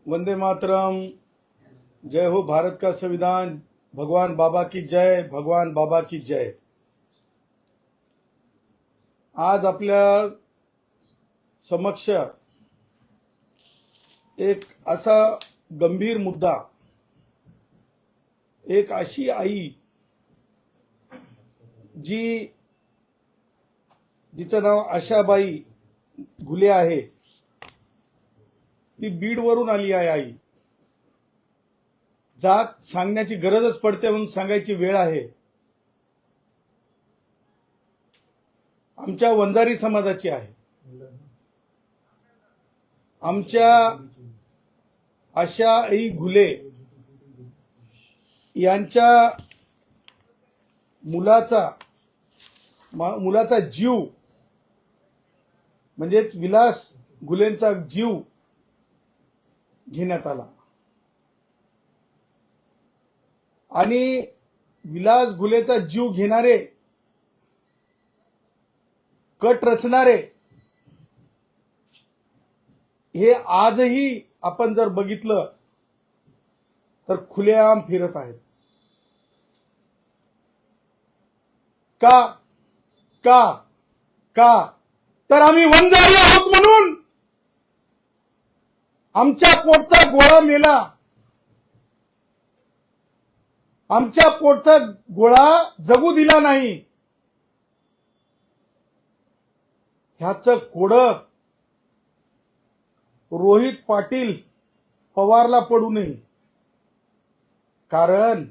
वंदे मातरम। जय हो भारत का संविधान। भगवान बाबा की जय, भगवान बाबा की जय। आज आपल्या समक्ष एक असा गंभीर मुद्दा, एक अशी आई जिचं नाव आशाबाई घुले आहे, ती बीडवरून आली आहे। आई जात सांगण्याची गरजच पडते म्हणून सांगायची वेळ आहे। आमच्या वंजारी समाजाची आहे। आमच्या आशाई घुले यांच्या मुलाचा जीव म्हणजे विलास घुलेंचा जीव घेण्यात आला आणि विलास घुलेचा जीव घेणारे, कट रचणारे हे आजही आपण जर बघितलं तर खुलेआम फिरत आहेत। का का का तर आम्ही वंजारी आहोत म्हणून आमच्या पोटचा गोळा मेला, आमच्या पोटचा गोळा जगू दिला नाही। ह्याचं कोडं रोहित पाटील पवारला पडू नये, कारण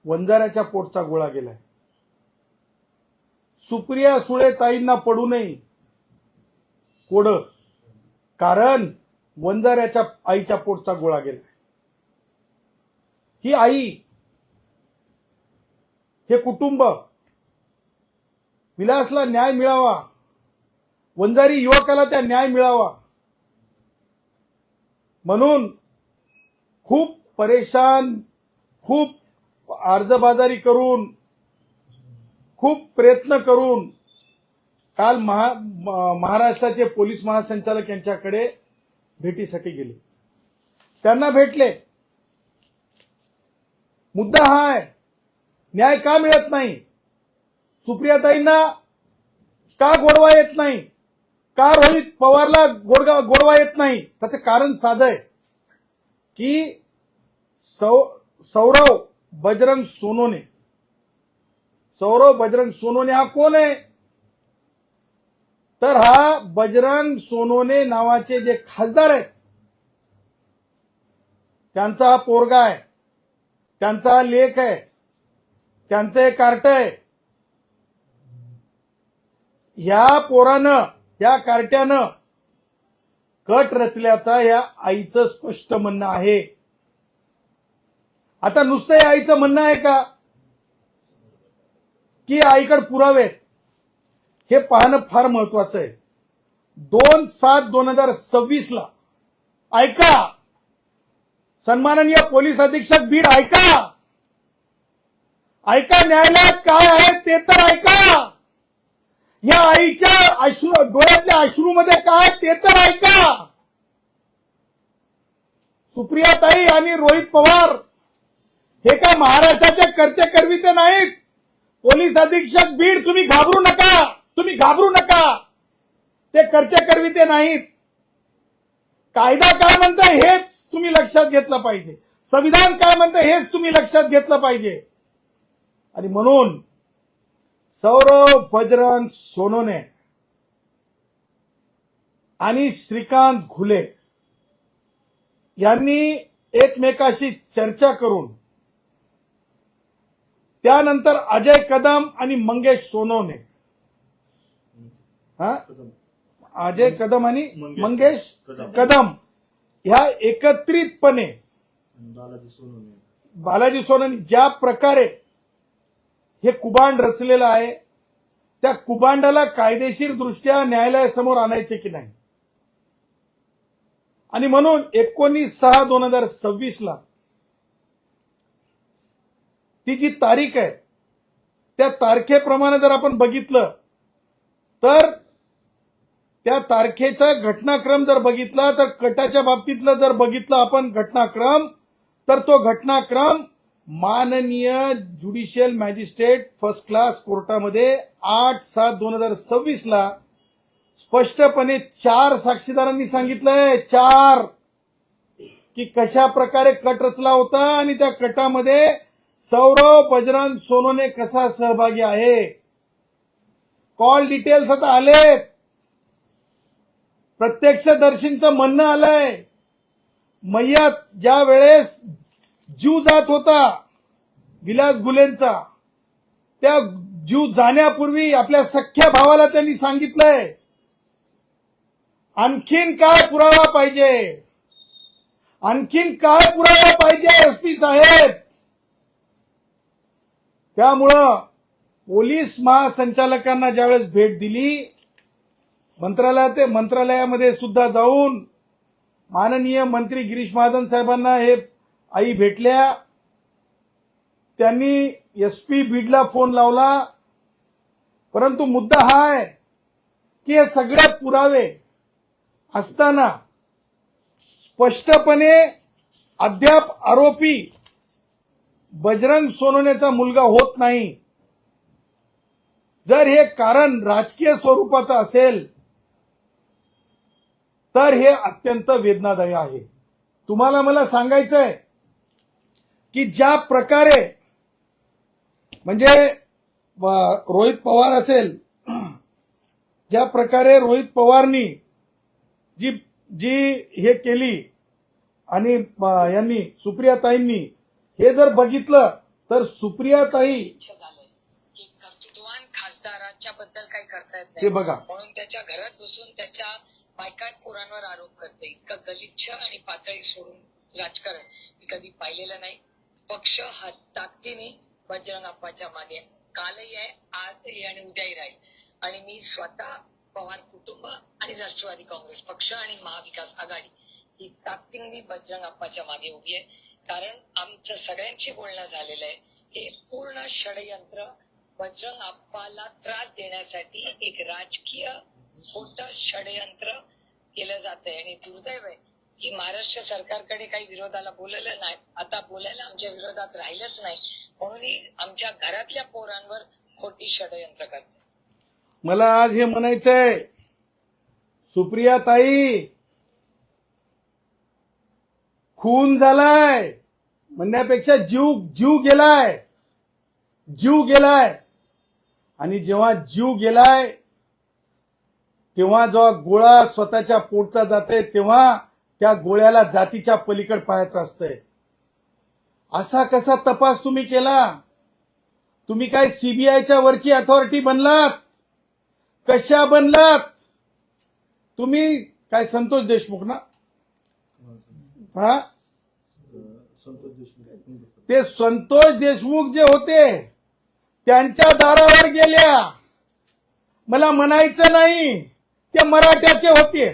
वंजाऱ्याच्या पोटचा गोळा गेलाय। सुप्रिया सुळे ताईंना पडू नये कोडं, कारण वंजाऱ्याच्या आईच्या पोटचा गोळा गेलाय। ही आई, हे कुटुंब, विलासला न्याय मिळावा, वंजारी युवकाला त्या न्याय मिळावा म्हणून खूप परेशान, खूप अर्जबाजारी करून, खूप प्रयत्न करून काल महाराष्ट्राचे पोलीस महासंचालक यांच्याकडे भेटीसाठी गेले। त्यांना भेटले। मुद्दा हा आहे, न्याय का मिळत नाही? सुप्रियाताईंना का गोडवा येत नाही? का रोहित पवारला गोडवा येत नाही? त्याचं कारण साधं आहे की सौरव बजरंग सोनोने हा कोण आहे? तर हा बजरंग सोनोने नावाचे जे खासदार आहेत, त्यांचा हा पोरगा आहे, त्यांचा लेख आहे, त्यांचं एक कार्ट आहे। या पोरानं, या कार्ट्यानं कट रचल्याचा या आईचं स्पष्ट म्हणणं आहे। आता नुसतं या आईचं म्हणणं आहे का की आईकडे पुरावे? हे पाहणं फार महत्वाचं आहे। 2/7/2026 ला ऐका, सन्माननीय पोलीस अधीक्षक बीड, ऐका, न्यायालयात काय आहे ते तर ऐका। या आईच्या डोळ्यातल्या अश्रूमध्ये काय ते तर ऐका। सुप्रियाताई आणि रोहित पवार हे काय महाराष्ट्राचे कर्ते करविते नाहीत। पोलीस अधीक्षक बीड, तुम्ही घाबरू नका, ते कर्ते करविते नाहीत। कायदा काय म्हणतंय हेच तुम्ही लक्षात घेतलं पाहिजे, संविधान काय म्हणतंय हेच तुम्ही लक्षात घेतलं पाहिजे। आणि म्हणून सौरव बजरंग सोनोने आणि श्रीकांत घुले यांनी एकमेकाशी चर्चा करून, त्यानंतर अजय कदम आणि मंगेश सोनोने, अजय कदम आणि मंगेश कदम ह्या एकत्रितपणे बालाजी सोनोने ज्या प्रकारे हे कुबांड रचलेलं आहे, त्या कुबांडाला कायदेशीर दृष्ट्या न्यायालयासमोर आणायचे की नाही। आणि म्हणून 19/6/2026 ला ती जी तारीख आहे, त्या तारखेप्रमाणे जर आपण बघितलं तर त्या तारखेचा घटनाक्रम जर बघितला तर कटाच्या बाबतीतलं जर बघितलं आपण घटनाक्रम, तर तो घटनाक्रम माननीय ज्युडिशियल मॅजिस्ट्रेट फर्स्ट क्लास कोर्टामध्ये 8/7/2026 ला स्पष्टपणे 4 साक्षीदारांनी सांगितलंय, 4, की कशा प्रकारे कट रचला होता आणि त्या कटामध्ये सौरव बजरंग सोनवणे कसा सहभागी आहे. कॉल डिटेल्स आता आलेत, प्रत्यक्षदर्शींचं म्हणणं आलंय. मय्यत ज्या वेळेस जीव जात होता विलास गुलेंचा, त्या जीव जाण्यापूर्वी आपल्या सख्ख्या भावाला त्यांनी सांगितलंय आणखीन काय पुरावा पाहिजे, आणखीन काय पुरावा पाहिजे एसपी साहेब. त्यामुळं पोलीस महासंचालकांना ज्यावेळेस भेट दिली मंत्रालयामध्ये सुद्धा जाऊन माननीय मंत्री गिरीश महाजन साहेबांना हे आई भेटल्या. त्यांनी एसपी बीडला फोन लावला. परंतु मुद्दा हा आहे की हे सगळे पुरावे असताना स्पष्टपणे अद्याप आरोपी बजरंग सोनवणेचा मुलगा होत नाही. जर हे कारण राजकीय स्वरूपाचं असेल तर हे अत्यंत वेदनादायी आहे. तुम्हाला मला सांगायचंय की ज्या प्रकारे म्हणजे रोहित पवार असेल, ज्या प्रकारे रोहित पवारनी जी हे केली आणि यांनी सुप्रियाताईंनी हे जर बघितलं तर सुप्रियाताई खासदाराच्या बद्दल काही करता येत ते बघा, म्हणून त्याच्या घरात घुसून त्याच्या बायकाट पोरांवर आरोप करते. इतकं गलिच्छ आणि पातळी सोडून राजकारण मी कधी पाहिलेलं नाही. पक्ष हा ताकदीने बजरंग अप्पाच्या मागे कालही आहे, आजही आणि उद्याही राहील. आणि मी स्वतः पवार कुटुंब आणि राष्ट्रवादी काँग्रेस पक्ष आणि महाविकास आघाडी ही ताकदीने बजरंग अप्पाच्या मागे उभी आहे. कारण आमचं सगळ्यांशी बोलणं झालेलं आहे. हे पूर्ण षडयंत्र बजरंग अप्पाला त्रास देण्यासाठी एक राजकीय खोटं षडयंत्र केलं जात आहे. आणि दुर्दैव आहे की महाराष्ट्र सरकारकडे काही विरोधाला बोललेलं नाही, आता बोलायला आमच्या विरोधात राहिलंच नाही, म्हणून आमच्या घरातल्या पोरांवर खोटी षडयंत्र करतात. मला आज हे म्हणायचंय, सुप्रियाताई खून झालाय म्हणण्यापेक्षा जीव गेलाय. आणि जेव्हा जीव गेलाय तेव्हा जेव्हा गोळा स्वतःच्या पोटचा जाते तेव्हा त्या गोळ्याला जातीच्या पलीकड पाहायचं असतंय. असा कसा तपास तुम्ही केला? तुम्ही काय सीबीआयच्या वरची अथॉरिटी बनलात? कशा बनलात तुम्ही? काय संतोष देशमुख ना? हा, ते संतोष देशमुख जे होते त्यांच्या दारावर गेल्या. मला म्हणायचं नाही ते मराठ्याचे होते.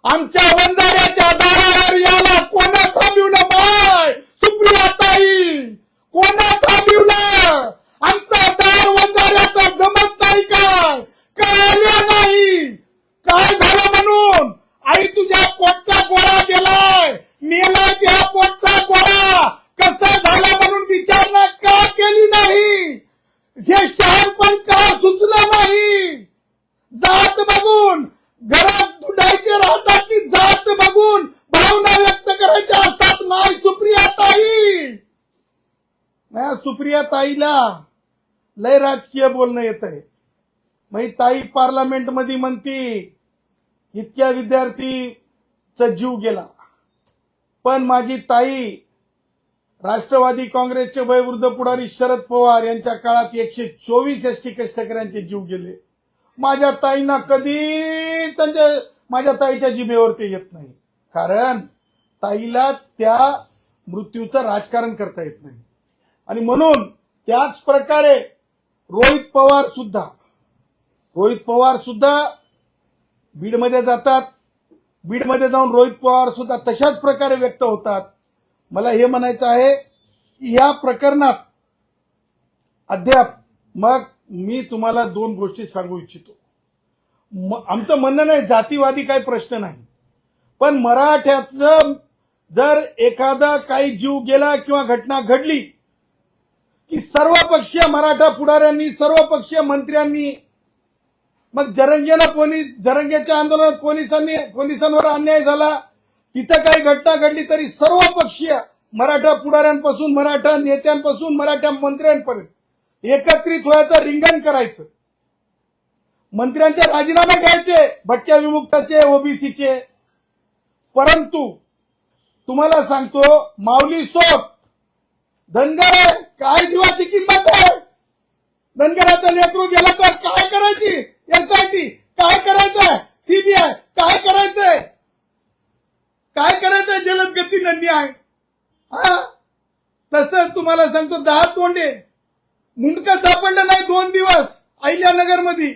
आमच्या वंजाऱ्याच्या दारावर याला कोणा थांबवलं? माय सुप्रियाताई, कोणा थांबवलं? आमचा दार वंजाऱ्याचा जमत नाही काय? कळलं नाही काय झालं म्हणून? आई तुझ्या पोटचा गोळा गेलाय, मेला त्या पोटचा गोळा कसा झाला म्हणून विचारणा का केली नाही? हे शहाणपण का सुचलं नाही? जात बघून घरात दुडायचे राहतात की जात बघून भावना व्यक्त करायच्या असतात? नाही सुप्रियाताई, नाही सुप्रियाताईला लय राजकीय बोलणं येत आहे. मग ताई पार्लमेंट मध्ये म्हणती इतक्या विद्यार्थीचा जीव गेला, पण माझी ताई राष्ट्रवादी काँग्रेसचे वयोवृद्ध पुढारी शरद पवार यांच्या काळात 124 एसटी कष्टकऱ्यांचे जीव गेले. माझ्या ताईंना कधी माझ्या ताईच्या जिभेवरती येत नाही, कारण ताईला त्या मृत्यूचं राजकारण करता येत नाही. आणि म्हणून त्याच प्रकारे रोहित पवार सुद्धा बीडमध्ये जातात. बीडमध्ये जाऊन रोहित पवार सुद्धा तशाच प्रकारे व्यक्त होतात. मला हे म्हणायचं आहे की या प्रकरणात अद्याप मग मी तुम्हाला 2 गोष्टी सांगू इच्छितो. आमचं म्हणणं नाही जातीवादी काही प्रश्न नाही, पण मराठ्याचं जर एखादा काही जीव गेला किंवा घटना घडली की सर्वपक्षीय मराठा पुढाऱ्यांनी, सर्वपक्षीय मंत्र्यांनी, मग जरंगेच्या आंदोलनात पोलिसांवर अन्याय झाला, तिथं काही घटना घडली तरी सर्वपक्षीय मराठा पुढाऱ्यांपासून, मराठा नेत्यांपासून, मराठा मंत्र्यांपर्यंत एकत्रित व्हायचं, रिंगण करायचं, मंत्र्यांचे राजीनामे घ्यायचे, भटक्या विमुक्ताचे, ओबीसीचे. परंतु तुम्हाला सांगतो, माऊली सोट धनगर आहे, काय जीवाची किंमत आहे? धनगराचं लेकरू गेला तर काय करायची? एसआयटी काय करायचंय? सीबीआय काय करायचंय? काय करायचंय? जलद गती न्याय. हा, तसंच तुम्हाला सांगतो, 10 तोंडे मुंडकं सापडलं नाही 2 दिवस अहिल्यानगर मध्ये.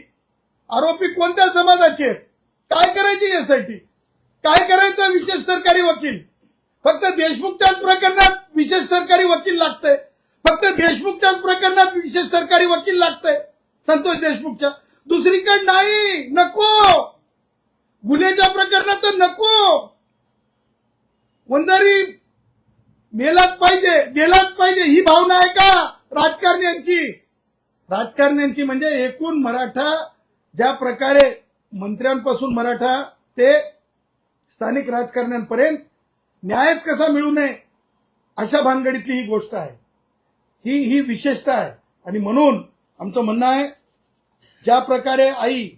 आरोपी कोणत्या समाजाचे? काय करायची एसआयटी? काय करायचं विशेष सरकारी वकील? फक्त देशमुखच्याच प्रकरणात विशेष सरकारी वकील लागतंय, फक्त देशमुखच्याच प्रकरणात विशेष सरकारी वकील लागतंय, संतोष देशमुखच्या. दुसरीकडे नाही, नको. गुन्ह्याच्या प्रकरणात तर नको. वंजारी मेलाच पाहिजे, गेलाच पाहिजे, ही भावना आहे का राजकारण्यांची? राजकारण्यांची म्हणजे एकूण मराठा, ज्या प्रकारे मंत्र्यांपासून मराठा ते स्थानिक राजकारण्यांपर्यंत न्यायच कसा मिळू नये अशा भानगडीतली ही गोष्ट आहे, ही विशेषता आहे. आणि म्हणून आमचं म्हणणं आहे, ज्या प्रकारे आई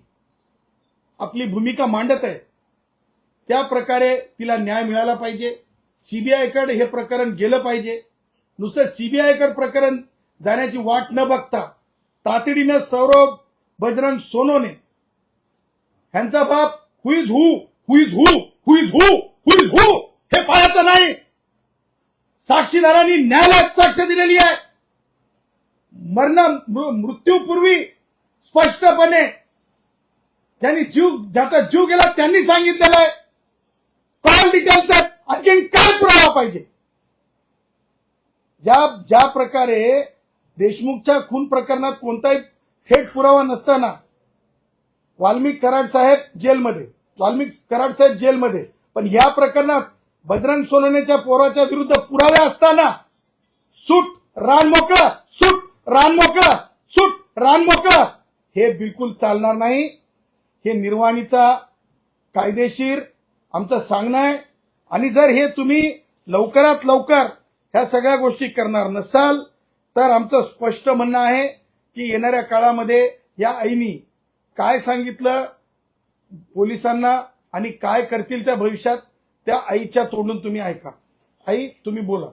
आपली भूमिका मांडत आहे त्या प्रकारे तिला न्याय मिळाला पाहिजे. सीबीआयकडे हे प्रकरण गेलं पाहिजे. नुसतं सीबीआयकडे प्रकरण जाण्याची वाट न बघता तातडीनं सौरभ बजरंग सोनवणे ह्यांचा बाप हु इज हु हे पाहायचं नाही. साक्षीदारांनी न्यायालयात साक्ष दिलेली आहे. मृत्यूपूर्वी स्पष्टपणे ज्याचा जीव गेला त्यांनी सांगितलेलं आहे. कॉल डिटेल्स आहेत, आणखी काय पुरावा पाहिजे? ज्या प्रकारे देशमुखच्या खून प्रकरणात कोणताही थेट पुरावा नसताना वाल्मिक कराड साहेब जेलमध्ये, पण या प्रकरणात बजरंग सोनवणेच्या पोराच्या विरुद्ध पुरावे असताना सूट रान मोकळं, हे बिलकुल चालणार नाही. हे निर्वाणीचा कायदेशीर आमचं सांगणं आहे. आणि जर हे तुम्ही लवकरात लवकर ह्या सगळ्या गोष्टी करणार नसाल तर आमचं स्पष्ट म्हणणं आहे की येणाऱ्या काळामध्ये या आईनी काय सांगितलं पोलिसांना आणि काय करतील त्या भविष्यात, त्या आईच्या तोंडून तुम्ही ऐका. आई, तुम्ही बोला,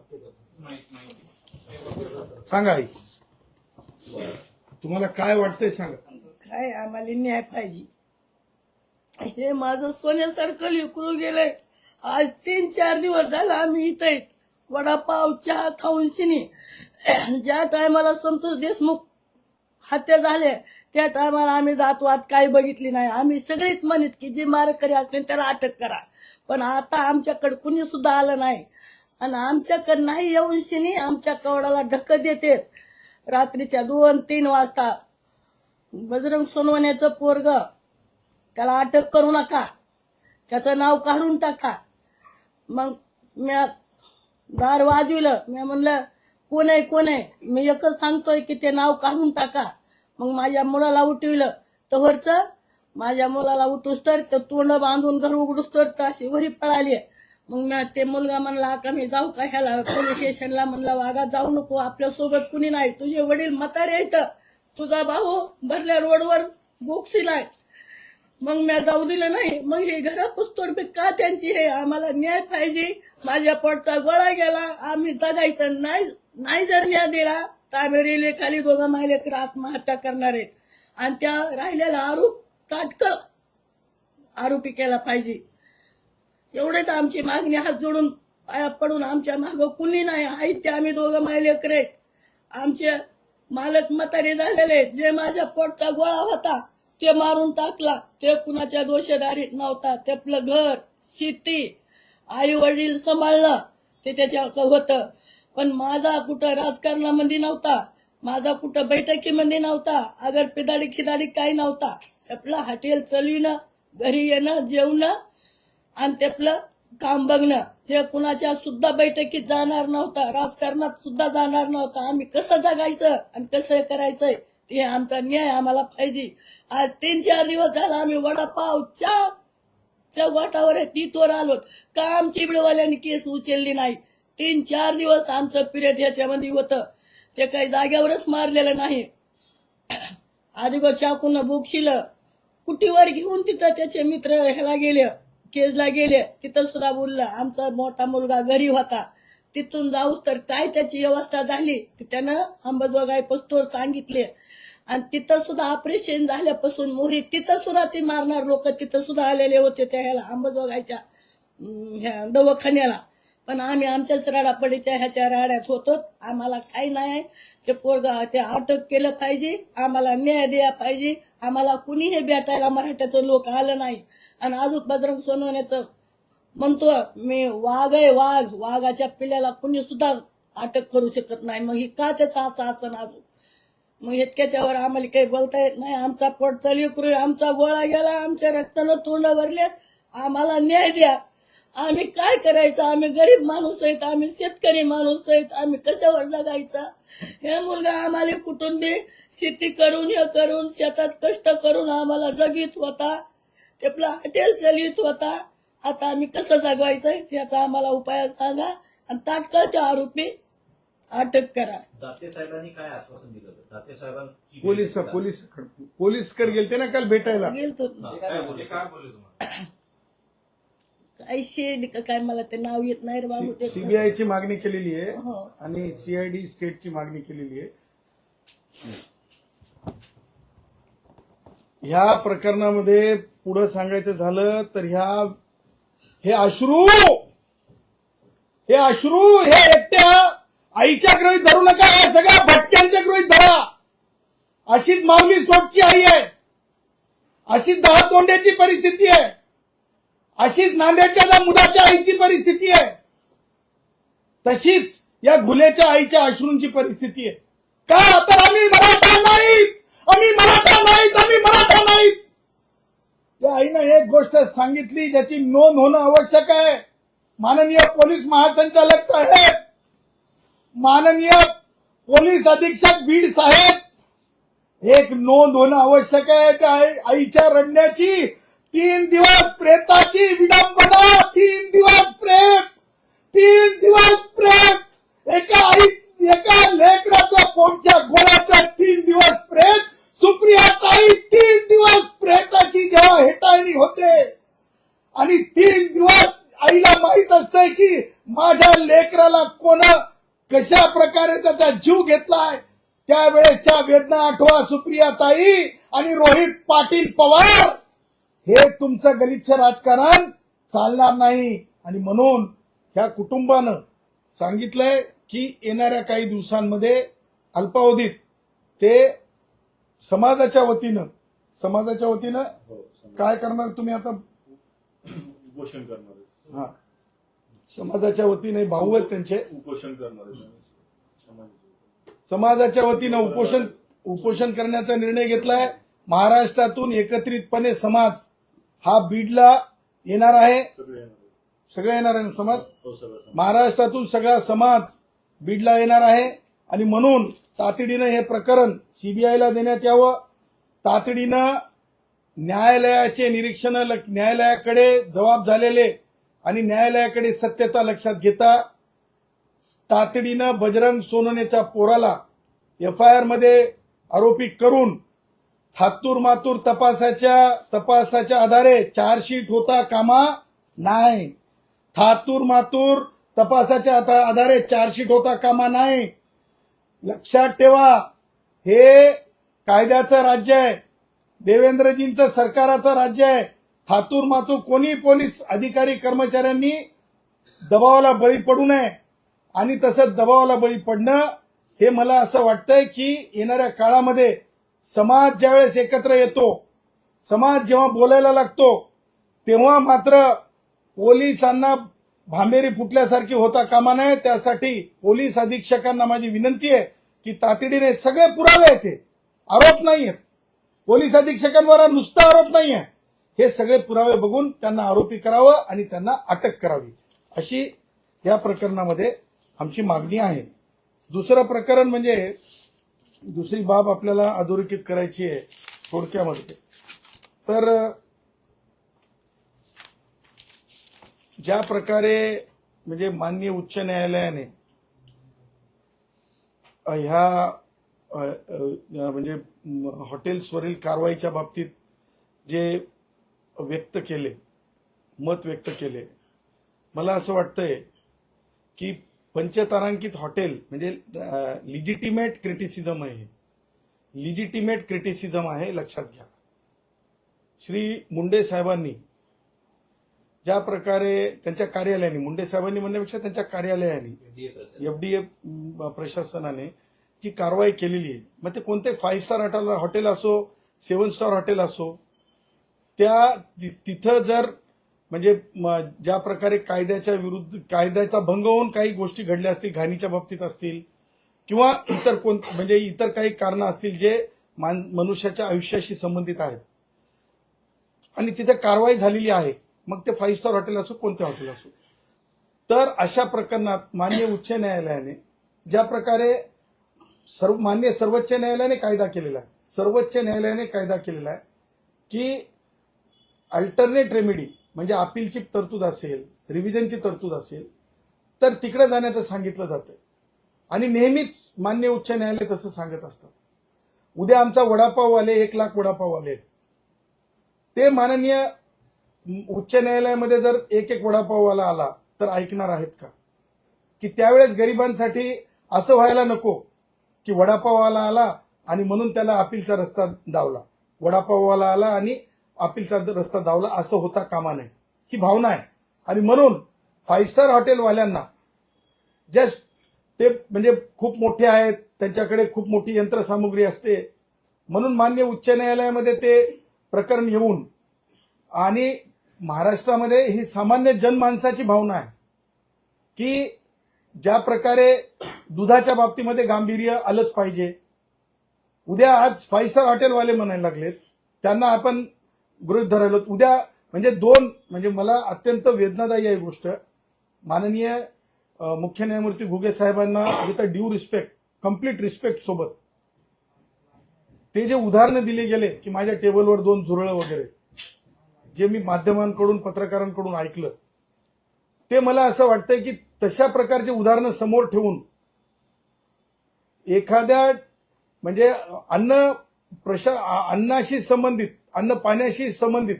सांगा आई, तुम्हाला काय वाटतंय सांगा. काय आम्हाला न्याय पाहिजे. हे माझं सोन्यासारखं लेकरू गेलंय. आज 3-4 दिवस झाला आम्ही इथे वडापाव चहा खाऊन शिनी. ज्या टायमाला संतोष देशमुख हत्या झाले त्या टायमाला आम्ही जातवात काही बघितली नाही. आम्ही सगळेच म्हणत की जे मारेकरी असतील त्याला अटक करा, पण आता आमच्याकडे कुणी सुद्धा आलं नाही. आणि आमच्याकडे नाही येऊन शिनी आमच्या कवडाला ढकल देते. रात्रीच्या 2-3 वाजता बजरंग सोनवण्याचं पोरग, त्याला अटक करू नका, त्याचं नाव काढून टाका. मग म्या दार वाजविलं, मी म्हणलं कोण आहे? मी एकच सांगतोय की ते नाव काढून टाका. मग माझ्या मुलाला उठविलं तवरचं, माझ्या मुलाला उठूस तर तोंड बांधून घर उघडूस तर अशी वरी पळाली. मग मी ते मुलगा म्हणला का मी जाऊ का ह्याला पोलीस स्टेशनला? म्हणला वागा जाऊ नको, आपल्या सोबत कुणी नाही, तुझे वडील म्हातारे येतं, तुझा भाऊ भरल्या रोडवर बोक्सीलाय. मग मी जाऊ दिलं नाही. मग हे घरापुस्तोर का त्यांची? हे आम्हाला न्याय पाहिजे. माझ्या पोटचा गोळा गेला, आम्ही जगायचं नाही जर न्याय दिला तर आम्ही रेल्वे खाली 2 महिलेकर आत्महत्या करणार आहेत. आणि त्या राहिलेला आरोप तात्काळ आरोपी केला पाहिजे. एवढेच आमची मागणी. हात जोडून पाया पडून आमच्या मागं कुणी नाही आहे. ते आम्ही 2 महिलेकर आहेत. आमचे मालक म्हातारे झालेले आहेत. जे माझ्या पोटचा गोळा होता ते मारून टाकला, ते कुणाच्या दोषदारीत नव्हता. ते आपलं घर शेती आई वडील सांभाळलं ते त्याच्या होतं, पण माझा कुठं राजकारणामध्ये नव्हता. माझा कुठं बैठकीमध्ये नव्हता, अगर पिदाडी खिदाडी काही नव्हता. आपलं हॉटेल चालविणं, घरी येणं, जेवणं आणि ते आपलं काम बघणं. हे कुणाच्या सुद्धा बैठकीत जाणार नव्हता, राजकारणात सुद्धा जाणार नव्हता. आम्ही कसं जगायचं आणि कसं करायचंय ते आमचा न्याय आम्हाला पाहिजे. आज 3-4 दिवस झाला आम्ही वडापाव च्या वाटावर तिथवर आलोत का आमची बिडवाल्यांनी केस उचलली नाही. 3-4 दिवस आमचं पिरियड याच्यामध्ये होतं, ते काही जाग्यावरच मारलेलं नाही. आधी चाकून बोक्षिलं कुटीवर घेऊन तिथं त्याचे मित्र ह्याला गेले, केजला गेले. तिथं सुद्धा बोललं. आमचा मोठा मुलगा घरी होता, तिथून जाऊस तर काय त्याची व्यवस्था झाली त्यानं अंबाजोगाई पस्तोर सांगितले. आणि तिथं सुद्धा ऑपरेशन झाल्यापासून मोहरी तिथं सुद्धा ती मारणार लोक तिथं सुद्धा आलेले होते त्या ह्याला अंबाजोगाईच्या दवाखान्याला. पण आम्ही आमच्याच राडापडीच्या ह्याच्या राड्यात होतो. आम्हाला काही नाही. ते पोरगा ते अटक केलं पाहिजे, आम्हाला न्याय द्या पाहिजे. आम्हाला कुणी हे भेटायला मराठ्याचं लोक आलं नाही. आणि अजून बजरंग सोनवण्याचं म्हणतो मी वाघ आहे, वाघाच्या पिल्ल्याला कुणी सुद्धा अटक करू शकत नाही. मग ही का त्याचा असं असं अजून मग इतक्याच्यावर आम्हाला काही बोलता येत नाही. आमचा पोट चालू करू, आमचा गोळा गेला, आमच्या रक्तानं तोंड भरलेत, आम्हाला न्याय द्या. आम्ही काय करायचं? आम्ही गरीब माणूस आहेत, आम्ही शेतकरी माणूस आहेत, आम्ही कशावर जगायचा? हे मुलगा आम्हाला कुटुंबी शेती करून हे करून शेतात कष्ट करून आम्हाला जगीत होता, ते आपला हॉटेल चालवित होता. आता आम्ही कसं जगवायचंय याचा आम्हाला उपाय सांगा आणि तात्काळ ते आरोपी अटक करा. दाते साहेबांनी काय आश्वासन दिलं होतं? दाते साहेबांची पोलीसकडे गेलते ना काल भेटायला. गेलतो काय बोलले तुम्हाला? काय शेड काय मला ते नाव येत नाही रे बाबू. ते सीबीआयची मागणी केलेली आहे हो. आणि सीआयडी स्टेटची मागणी केलेली आहे. ह्या प्रकरणामध्ये पुढे सांगायचं झालं तर हे अश्रू हे एकट्या आईच्या गृहीत धरू नका, या सगळ्या भटक्यांच्या गृहीत धरा. अशीच माऊली सोटची आई आहे, अशीच दहातोंड्याची परिस्थिती आहे, अशीच नांदेडच्या त्या मुलाच्या आईची परिस्थिती आहे, तशीच या घुलेच्या आईच्या अश्रूंची परिस्थिती आहे. का तर आम्ही मराठा नाहीत, आम्ही मराठा नाहीत, आम्ही मराठा नाहीत. त्या आईनं एक गोष्ट सांगितली ज्याची नोंद होणं आवश्यक आहे. माननीय पोलीस महासंचालक साहेब, माननीय पोलीस अधीक्षक बीड साहेब, एक नोंद होणं आवश्यक आहे. त्या आईच्या रडण्याची 3 दिवस प्रेताची विडंबना, 3 दिवस प्रेत, 3 दिवस प्रेत. एका लेकराच्या पोटच्या गोळ्याचा 3 दिवस प्रेत. सुप्रियाताई 3 दिवस प्रेताची जेव्हा हेटाळणी होते आणि 3 दिवस आईला माहित असतंय की माझ्या लेकराला कोण कशा प्रकारे त्याचा जीव घेतलाय, त्यावेळेच्या वेदना आठवा सुप्रियाताई आणि रोहित पाटील पवार. हे तुमचं गलिच्छ राजकारण चालणार नाही. आणि म्हणून ह्या कुटुंबानं सांगितलंय की येणाऱ्या काही दिवसांमध्ये अल्पावधीत ते समाजाच्या वतीनं काय करणार तुम्ही आता? उपोषण करणार आहे. हा, समाजाच्या वतीने भाऊ आहेत त्यांचे, उपोषण करणार आहे. समाजाच्या वतीनं उपोषण करण्याचा निर्णय घेतलाय. महाराष्ट्रातून एकत्रितपणे समाज हा बीडला येणार आहे. सगळे येणार आहे ना समाज? महाराष्ट्रातून सगळा समाज बीडला येणार आहे. आणि म्हणून तातडीनं हे प्रकरण सीबीआयला देण्यात यावं. तातडीनं न्यायालयाचे निरीक्षण, न्यायालयाकडे जबाब झालेले आणि न्यायालयाकडे सत्यता लक्षात घेता तातडीनं बजरंग सोनवणेच्या पोराला एफआयआर मध्ये आरोपी करून थातूर मातूर तपासाच्या आधारे चार्जशीट होता कामा नाही. थातूर मातूर तपासाच्या आधारे चार्जशीट होता कामा नाही. लक्षात ठेवा, हे कायद्याचं राज्य आहे, देवेंद्रजींचं सरकाराचं राज्य आहे. थातूर मातूर कोणी पोलीस अधिकारी कर्मचाऱ्यांनी दबावाला बळी पडू नये. आणि तसंच दबावाला बळी पडणं हे मला असं वाटतंय की येणाऱ्या काळामध्ये समाज ज्यावेळेस एकत्र येतो, समाज जेव्हा बोलायला लागतो, तेव्हा मात्र पोलिसांना भांबेरी फुटल्यासारखी होता कामा नये. त्यासाठी पोलीस अधीक्षकांना माझी विनंती आहे की तातडीने सगळे पुरावे आहेत, ते आरोप नाही आहेत, पोलीस अधीक्षकांवर नुसता आरोप नाही आहे, हे सगळे पुरावे बघून त्यांना आरोपी करावं आणि त्यांना अटक करावी, अशी या प्रकरणामध्ये आमची मागणी आहे. दुसरं प्रकरण म्हणजे दुसरी बाब आपल्याला अधोरेखित करायची आहे थोडक्यामध्ये. तर ज्या प्रकारे म्हणजे माननीय उच्च न्यायालयाने ह्या म्हणजे हॉटेल्सवरील कारवाईच्या बाबतीत जे व्यक्त केले, मत व्यक्त केले, मला असं वाटतंय की पंचतारांकित हॉटेल म्हणजे लिजिटिमेट क्रिटिसिझम आहे, लिजिटिमेट क्रिटिसिझम आहे, लक्षात घ्या. श्री मुंडे साहेबांनी ज्या प्रकारे त्यांच्या कार्यालयाने, मुंडे साहेबांनी म्हणण्यापेक्षा त्यांच्या कार्यालयाने, एफडीए प्रशासनाने जी कारवाई केलेली आहे, मग ते कोणते 5 स्टार हॉटेल असो, 7 स्टार हॉटेल असो, त्या तिथं जर म्हणजे ज्या प्रकारे कायद्याच्या विरुद्ध, कायद्याचा भंग होऊन काही गोष्टी घडल्या असतील, घाणीच्या बाबतीत असतील किंवा इतर म्हणजे इतर काही कारणं असतील जे मनुष्याच्या आयुष्याशी संबंधित आहेत आणि तिथे कारवाई झालेली आहे, मग ते 5 स्टार हॉटेल असो, कोणते हॉटेल असो, तर अशा प्रकरणात माननीय उच्च न्यायालयाने ज्या प्रकारे माननीय सर्वोच्च न्यायालयाने कायदा केलेला आहे, सर्वोच्च न्यायालयाने कायदा केलेला आहे की अल्टरनेट रेमेडी म्हणजे अपीलची तरतूद असेल, रिव्हिजनची तरतूद असेल, तर तिकडे जाण्याचं सांगितलं जातं आणि नेहमीच माननीय उच्च न्यायालय तसं सांगत असतात. उद्या आमचा वडापाववाले 1 लाख वडापाववाले ते माननीय उच्च न्यायालयामध्ये जर एक वडापाववाला आला तर ऐकणार आहेत का? की त्यावेळेस गरिबांसाठी असं व्हायला नको की वडापाववाला आला आणि म्हणून त्याला अपीलचा रस्ता दावला, वडापाववाला आला आणि अपीलचा रस्ता दावला, असं होता कामा नये, ही भावना आहे. आणि म्हणून 5 स्टार हॉटेलवाल्यांना जस्ट ते म्हणजे खूप मोठे आहेत, त्यांच्याकडे खूप मोठी यंत्रसामुग्री असते, म्हणून माननीय उच्च न्यायालयामध्ये ते प्रकरण येऊन आणि महाराष्ट्रामध्ये ही सामान्य जनमानसाची भावना आहे की ज्या प्रकारे दुधाच्या बाबतीमध्ये गांभीर्य आलंच पाहिजे. उद्या आज 5 स्टार हॉटेलवाले म्हणायला लागलेत, त्यांना आपण गृहीत धरायलो. उद्या म्हणजे मला अत्यंत वेदनादायी आहे गोष्ट, माननीय मुख्य न्यायमूर्ती घुगे साहेबांना with due respect, complete respect सोबत ते जे उदाहरणं दिले गेले की माझ्या टेबलवर 2 झुरळं वगैरे, जे मी माध्यमांकडून पत्रकारांकडून ऐकलं, ते मला असं वाटतंय की तशा प्रकारचे उदाहरणं समोर ठेवून एखाद्या म्हणजे अन्नाशी संबंधित, अन्न पाण्याशी संबंधित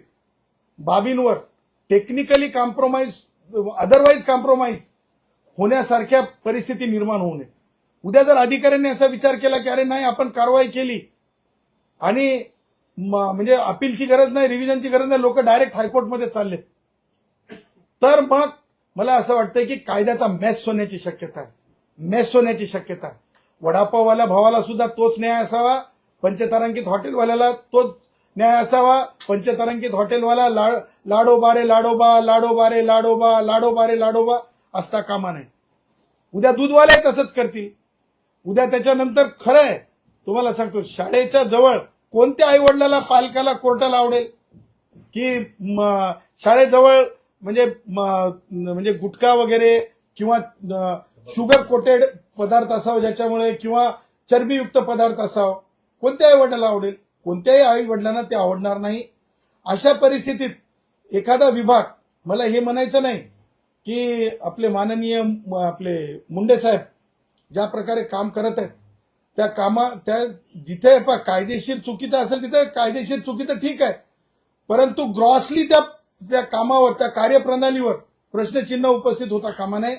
बाबींवर टेक्निकली कॉम्प्रोमाइज, अदरवाईज कॉम्प्रोमाइज होण्यासारख्या परिस्थिती निर्माण होऊ नये. उद्या जर अधिकाऱ्यांनी असा विचार केला की अरे नाही आपण कारवाई केली आणि म्हणजे अपीलची गरज नाही, रिव्हिजनची गरज नाही, लोक डायरेक्ट हायकोर्टमध्ये चालले, तर मग मला असं वाटतंय की कायद्याचा मेस होण्याची शक्यता आहे, मेस होण्याची शक्यता आहे. वडापाववाल्या भावाला सुद्धा तोच न्याय असावा, पंचतारांकित हॉटेलवाल्याला तोच न्याय असावा. पंचतारांकित हॉटेलवाला लाडोबा रे लाडोबा, लाडोबा रे लाडोबा, लाडोबा रे लाडोबा असता कामा नये. उद्या दूधवाले तसंच करतील. उद्या त्याच्यानंतर खरं आहे तुम्हाला सांगतो, शाळेच्या जवळ कोणत्या आईवडिलाला पालकाला कोर्टाला आवडेल की शाळेजवळ म्हणजे गुटखा वगैरे किंवा शुगर कोटेड पदार्थ असावं ज्याच्यामुळे, किंवा चरबीयुक्त पदार्थ असावं, कोणत्या आईवडिलाला आवडेल? कोणत्याही आईवडिलांना ते आवडणार नाही. अशा परिस्थितीत एखादा विभाग, मला हे म्हणायचं नाही की आपले माननीय मुंडे साहेब ज्या प्रकारे काम करत आहेत त्या जिथे कायदेशीर चुकीचं असेल तिथे कायदेशीर चुकीचं ठीक आहे, परंतु ग्रॉसली त्या कामावर, त्या कार्यप्रणालीवर प्रश्नचिन्ह उपस्थित होता कामा नये.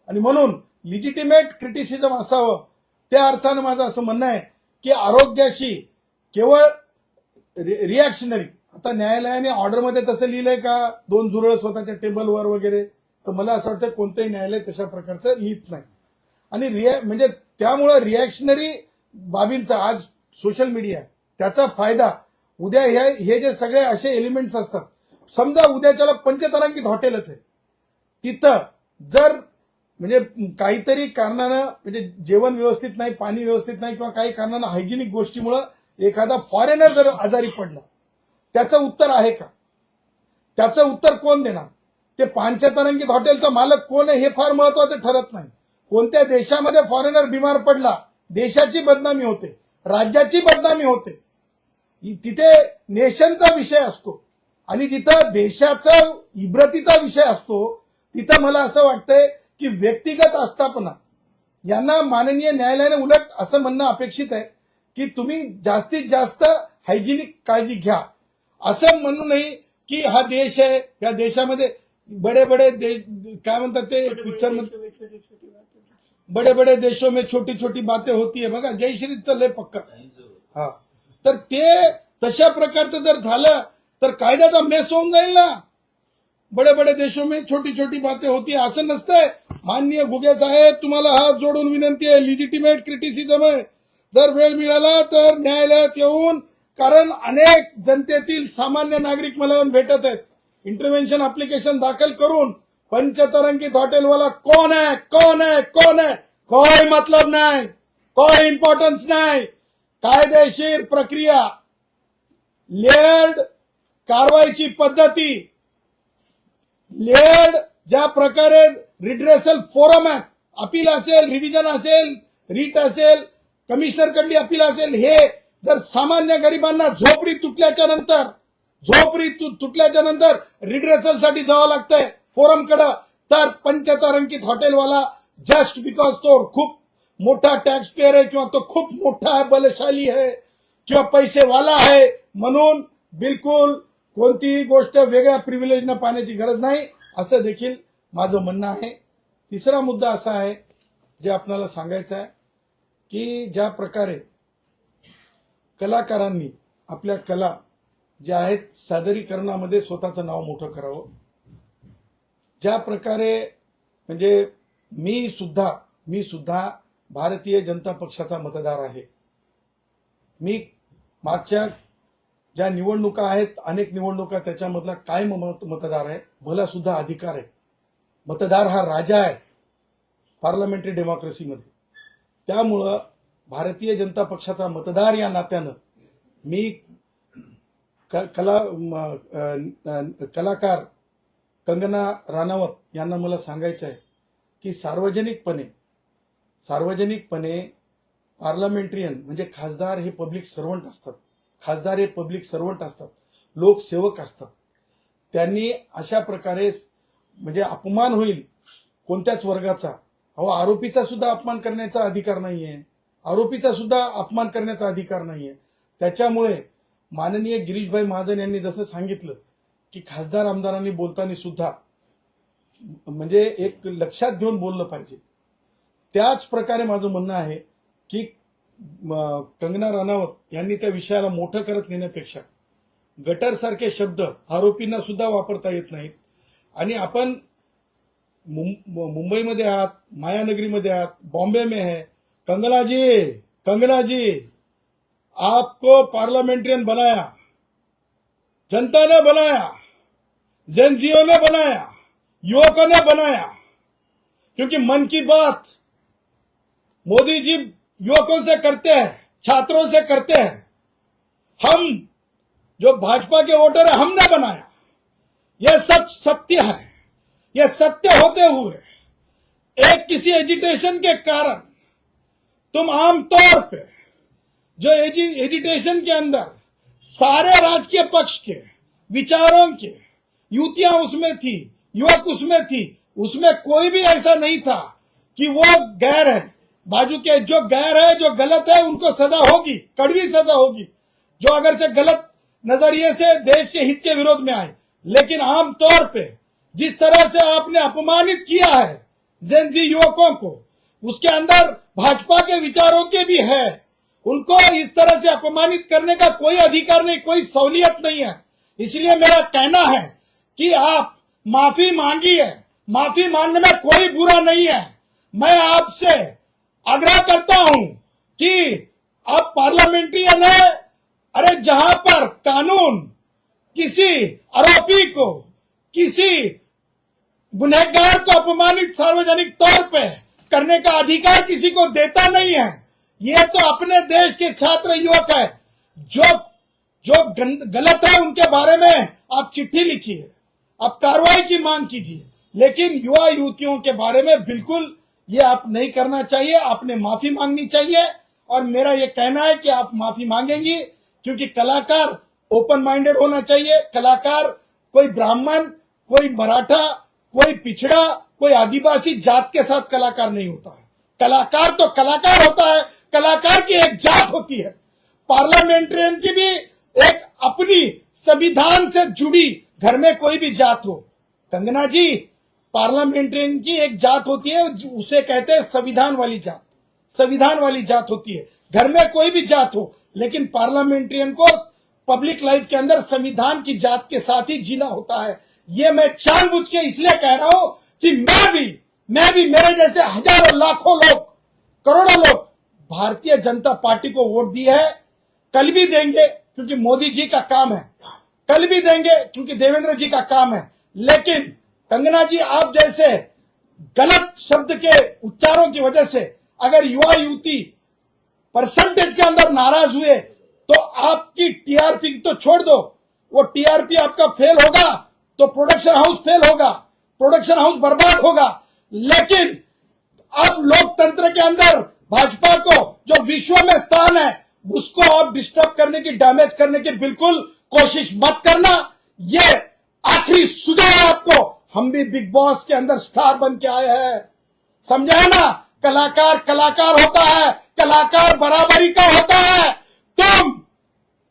आणि म्हणून लिजिटिमेट क्रिटिसिझम असावं. त्या अर्थानं माझं असं म्हणणं आहे की आरोग्याशी केवळ रिॲक्शनरी, आता न्यायालयाने ऑर्डरमध्ये तसं लिहिलंय का 2 झुरळ स्वतःच्या टेबलवर वगैरे, तर मला असं वाटतं कोणतंही न्यायालय तशा प्रकारचं लिहित नाही. आणि म्हणजे त्यामुळं रिॲक्शनरी बाबींचा आज सोशल मीडिया आहे, त्याचा फायदा उद्या हे जे सगळे असे एलिमेंट्स असतात, समजा उद्याच्याला पंचतारांकित हॉटेलच आहे, तिथं जर म्हणजे काहीतरी कारणानं म्हणजे जेवण व्यवस्थित नाही, पाणी व्यवस्थित नाही किंवा काही कारणानं हायजेनिक गोष्टीमुळं एखादा फॉरेनर जर आजारी पडला, त्याचं उत्तर आहे का? त्याचं उत्तर कोण देणार? ते पांचतारांकित हॉटेलचा मालक कोण आहे हे फार महत्वाचं ठरत नाही. कोणत्या देशामध्ये फॉरेनर बिमार पडला, देशाची बदनामी होते, राज्याची बदनामी होते. तिथे नेशनचा विषय असतो आणि जिथं देशाचा इब्रतीचा विषय असतो तिथं मला असं वाटतंय की व्यक्तिगत आस्थापना यांना माननीय न्यायालयाने उलट असं म्हणणं अपेक्षित आहे की तुम्ही जास्तीत जास्त हायजिनिक काळजी घ्या. असं म्हणू नाही की हा देश आहे, या देशामध्ये बडे बडे काय म्हणतात ते पिक्चर मध्ये बडे बडे देशों में छोटी छोटी बातें होती है बघा, जयश्रीचं लय पक्का. हा, तर ते तशा प्रकारचं जर झालं तर कायद्याचा मेस होऊन जाईल ना. बडे बडे देशों में छोटी छोटी बातें होती है असं नसतंय. माननीय घुगे साहेब, तुम्हाला हात जोडून विनंती आहे, लिजिटिमेट क्रिटिसिझम आहे. जर वेळ मिळाला तर न्यायालयात येऊन, कारण अनेक जनतेतील सामान्य नागरिक मला येऊन भेटत आहेत, इंटरव्हेन्शन अप्लिकेशन दाखल करून पंचतारांकित हॉटेलवाला कौन है कौन है कौन है, कोई मतलब नाही, कोई इम्पॉर्टन्स नाही. कायदेशीर प्रक्रिया, लेअर्ड कारवाईची पद्धती, लेअर्ड ज्या प्रकारे रिड्रेसल फोरम आहे, अपील असेल, रिव्हिजन असेल, रीट असेल, कमिशनरकडली अपील असेल, हे जर सामान्य गरिबांना झोपडी तुटल्याच्या नंतर रिड्रेसलसाठी जावं लागतंय फोरमकडे, तर पंचतारांकित हॉटेलवाला जस्ट बिकॉज तो खूप मोठा टॅक्स पेअर आहे किंवा तो खूप मोठा बलशाली आहे किंवा पैसेवाला आहे म्हणून बिलकुल कोणतीही गोष्ट वेगळ्या प्रिव्हिलेजनं पाहण्याची गरज नाही, असं देखील माझं म्हणणं आहे. तिसरा मुद्दा असा आहे जे आपल्याला सांगायचं आहे की ज्या प्रकारे कलाकारांनी आपल्या कला ज्या आहेत सादरीकरणामध्ये स्वतःचं नाव मोठं करावं, ज्या प्रकारे म्हणजे मी सुद्धा भारतीय जनता पक्षाचा मतदार आहे. मी मागच्या ज्या निवडणुका आहेत, अनेक निवडणुका, त्याच्यामधला कायम मतदार आहे. मला सुद्धा अधिकार आहे. मतदार हा राजा आहे पार्लमेंटरी डेमोक्रेसीमध्ये. त्यामुळं भारतीय जनता पक्षाचा मतदार या नात्यानं मी कलाकार कंगना राणावत यांना मला सांगायचं आहे की सार्वजनिकपणे पार्लमेंटरियन म्हणजे खासदार हे पब्लिक सर्वंट असतात, लोकसेवक असतात. त्यांनी अशा प्रकारे म्हणजे अपमान होईल कोणत्याच वर्गाचा, आरोपीचा सुद्धा अपमान करण्याचा अधिकार नाहीये. त्याच्यामुळे माननीय गिरीशभाई महाजन यांनी जसं सांगितलं की खासदार आमदारांनी बोलताना सुद्धा म्हणजे एक लक्षात घेऊन बोललं पाहिजे. त्याच प्रकारे माझं म्हणणं आहे की कंगना राणावत यांनी त्या विषयाला मोठं करत नेण्यापेक्षा गटरसारखे शब्द आरोपींना सुद्धा वापरता येत नाहीत. आणि आपण मुंबईमध्ये आहात, मायानगरीमध्ये आहात, बॉम्बे में है. कंगना जी आपको पार्लियामेंट्रियन बनाया, जनता ने बनाया, जेनजीओ ने बनाया, युवकों ने बनाया, क्योंकि मन की बात मोदी जी युवकों से करते हैं, छात्रों से करते हैं. हम जो भाजपा के वोटर है हमने बनाया. यह सत्य है. यह सत्य होते हुए एक किसी एजिटेशन के कारण तुम आमतौर पे जो एजिटेशन के अंदर सारे राजकीय पक्ष के विचारों के युतियां उसमें थी, युवक उसमें थी, उसमें कोई भी ऐसा नहीं था कि वो गैर है. बाजू के जो गैर है, जो गलत है, उनको सजा होगी, कड़वी सजा होगी, जो अगर से गलत नजरिए से देश के हित के विरोध में आए. लेकिन आमतौर पे जिस तरह से आपने अपमानित किया है जेनजी युवकों को, उसके अंदर भाजपा के विचारों के भी है. उनको इस तरह से अपमानित करने का कोई अधिकार नहीं, कोई सहूलियत नहीं है. इसलिए मेरा कहना है कि आप माफी मांगिए. माफी मांगने में कोई बुरा नहीं है. मैं आपसे आग्रह करता हूं कि आप पार्लियामेंट्रियन है. अरे जहां पर कानून किसी आरोपी को, किसी गुनहगार को अपमानित सार्वजनिक तौर पे करने का अधिकार किसी को देता नहीं है। ये तो अपने देश के छात्र युवक है, जो गलत है उनके बारे में आप चिट्ठी लिखिए, आप कार्रवाई की मांग कीजिए, लेकिन युवा युवतियों के बारे में बिल्कुल ये आप नहीं करना चाहिए। आपने माफी मांगनी चाहिए और मेरा ये कहना है कि आप माफी मांगेंगी, क्योंकि कलाकार ओपन माइंडेड होना चाहिए। कलाकार कोई ब्राह्मण, कोई मराठा, कोई पिछड़ा, कोई आदिवासी जात के साथ कलाकार नहीं होता है। कलाकार तो कलाकार होता है, कलाकार की एक जात होती है। पार्लियामेंट्रियन की भी एक अपनी संविधान से जुड़ी, घर में कोई भी जात हो, कंगना जी, पार्लियामेंट्रियन की एक जात होती है, उसे कहते हैं संविधान वाली जात। संविधान वाली जात होती है, घर में कोई भी जात हो, लेकिन पार्लियामेंट्रियन को पब्लिक लाइफ के अंदर संविधान की जात के साथ ही जीना होता है। ये मैं जानबूझ के इसलिए कह रहा हूं कि मैं भी मेरे जैसे हजारों लाखों लोग, करोड़ों लोग भारतीय जनता पार्टी को वोट दिए है, कल भी देंगे क्योंकि मोदी जी का काम है, कल भी देंगे क्योंकि देवेंद्र जी का काम है। लेकिन कंगना जी, आप जैसे गलत शब्द के उच्चारों की वजह से अगर युवा युवती परसेंटेज के अंदर नाराज हुए तो आपकी टीआरपी तो छोड़ दो, वो टीआरपी आपका फेल होगा तो प्रोडक्शन हाउस फेल होगा, प्रोडक्शन हाउस बर्बाद होगा। लेकिन अब लोकतंत्र के अंदर भाजपा को जो विश्व में स्थान है उसको आप डिस्टर्ब करने की, डैमेज करने की बिल्कुल कोशिश मत करना। ये आखिरी सुझाव है आपको। हम भी बिग बॉस के अंदर स्टार बन के आए हैं, समझा है ना। कलाकार कलाकार होता है, कलाकार बराबरी का होता है। तुम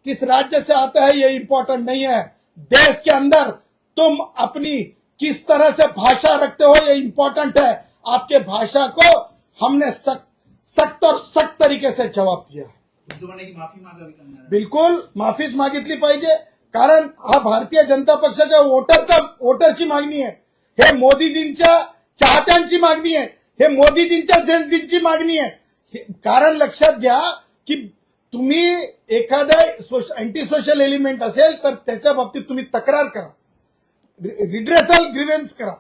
किस राज्य से आते हैं ये इंपॉर्टेंट नहीं है, देश के अंदर तुम अपनी किस तरह से भाषा रखते हो ये इंपॉर्टेंट है। आपके भाषा को हमने सख्त और सख्त तरीके से जवाब दिया। माफी मागावी त्यांना. बिलकुल माफीच मागितली पाहिजे, कारण हा भारतीय जनता पक्षाच्या वोटरची मागणी आहे, हे मोदीजींच्या चाहत्यांची मागणी आहे, हे मोदीजींच्या जनतेची मागणी आहे। कारण लक्षात घ्या की तुम्ही एखादा अँटी सोशल एलिमेंट असेल तर त्याच्या बाबतीत तुम्ही तक्रार करा, रिड्रेसल ग्रीवेन्स करा,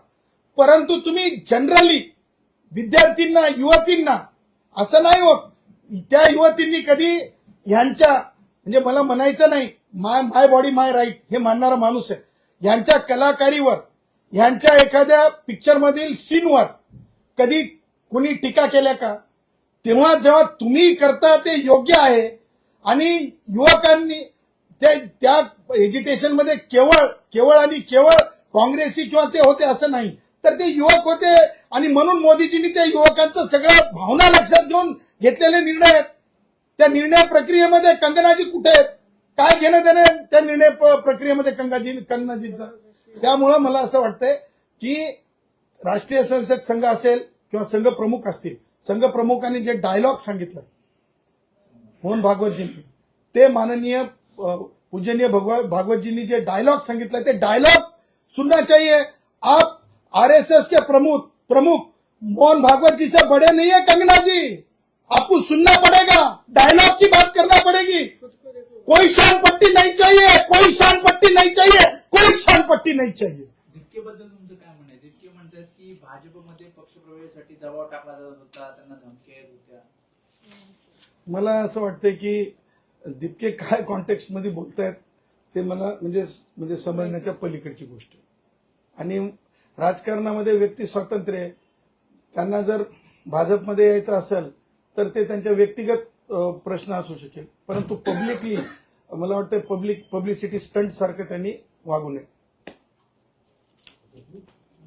परंतु तुम्ही जनरली विद्यार्थ्यांना, युवतींना असं नाही होत। त्या युवतींनी कधी ह्यांच्या, म्हणजे मला म्हणायचं नाही, माय बॉडी माय राईट हे मानणारा माणूस आहे, ह्यांच्या कलाकारीवर, ह्यांच्या एखाद्या पिक्चर मधील सीनवर कधी कोणी टीका केल्या का? तेव्हा जेव्हा तुम्ही करता ते योग्य आहे आणि युवकांनी त्या एज्युटेशन मध्ये केवळ आणि केवळ काँग्रेसी किंवा ते होते असं नाही, तर ते युवक होते आणि म्हणून मोदीजींनी त्या युवकांचं सगळं भावना लक्षात घेऊन घेतलेले निर्णय आहेत। त्या निर्णय प्रक्रियेमध्ये कंगनाजी कुठे आहेत? काय घेणं देणं त्या निर्णय प्रक्रियेमध्ये कंगनाजींचं? त्यामुळं मला असं वाटतंय की राष्ट्रीय स्वयंसेवक संघ असेल किंवा संघ प्रमुख असतील, संघ प्रमुखांनी जे डायलॉग सांगितलं मोहन भागवतजींनी, ते माननीय पूजनीय भागवतजींनी जे डायलॉग सांगितलं ते डायलॉग सुनना चाहिए। आप आरएसएस के प्रमुख मोहन भागवत जी से बड़े नहीं है कंगना जी, आपको सुनना पड़ेगा, डायलॉग की बात करना पड़ेगी। कोई शान पट्टी नहीं चाहिए, कोई शान पट्टी नहीं चाहिए, कोई शान पट्टी नहीं चाहिए। दिपकेबद्दल तुमचं काय म्हणणं आहे? दिपके म्हणतात की भाजपमध्ये पक्षप्रवेशासाठी दबाव टाकला जात होता, त्यांना धमक्या येत होत्या. मला असं वाटतंय की दिपके काय कॉन्टेक्स्ट मध्ये बोलतायत ते मला म्हणजे समजण्याच्या पलीकडची गोष्ट आहे। आणि राजकारणामध्ये व्यक्ती स्वातंत्र्य आहे, त्यांना जर भाजपमध्ये यायचं असेल तर ते त्यांच्या व्यक्तिगत प्रश्न असू शकेल, परंतु पब्लिकली मला वाटतं पब्लिसिटी स्टंट सारखं त्यांनी वागू नये।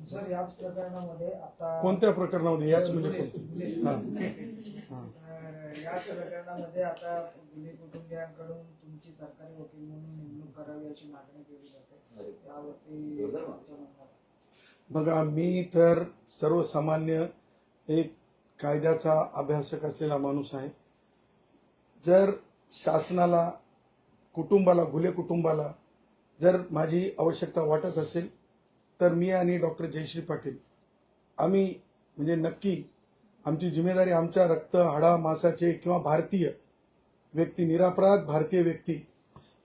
सर, याच प्रकरणामध्ये आता कोणत्या प्रकरणामध्ये? याच म्हणजे याच प्रकरणामध्ये आता गुन्हे कुटुंबियांकडून तुमची सरकारी वकील म्हणून नेमणूक करावी अशी मागणी केली जाते, त्यावरती तुमचं म्हणणं? बघा, मी तर सर्वसामान्य एक कायद्याचा अभ्यासक असलेला माणूस आहे। जर शासनाला, कुटुंबाला, घुले कुटुंबाला जर माझी आवश्यकता वाटत असेल तर मी आणि डॉक्टर जयश्री पाटील आम्ही म्हणजे नक्की आमची जिम्मेदारी, आमच्या रक्त हाडा मासाचे किंवा भारतीय व्यक्ती, निरापराध भारतीय व्यक्ती,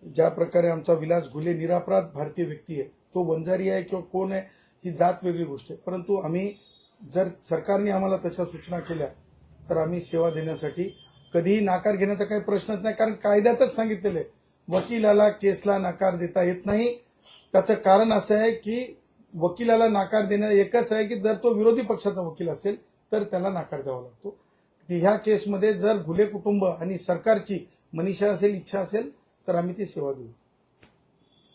ज्या प्रकारे आमचा विलास घुले निरापराध भारतीय व्यक्ती आहे, तो वंजारी आहे किंवा कोण आहे ही जात वेगळी गोष्ट आहे, परंतु आम्ही जर सरकारने आम्हाला तशा सूचना केल्या तर आम्ही सेवा देण्यासाठी कधीही नकार घेण्याचा काही प्रश्नच नाही, कारण कायद्यातच सांगितलेलं आहे वकिलाला केसला नकार देता येत नाही. त्याचं कारण असं आहे की वकिलाला नकार देणं एकच आहे की जर तो विरोधी पक्षाचा वकील असेल तर त्याला नकार द्यावा लागतो. की ह्या केसमध्ये जर घुले कुटुंब आणि सरकारची मनीषा असेल, इच्छा असेल तर आम्ही ती सेवा देऊ.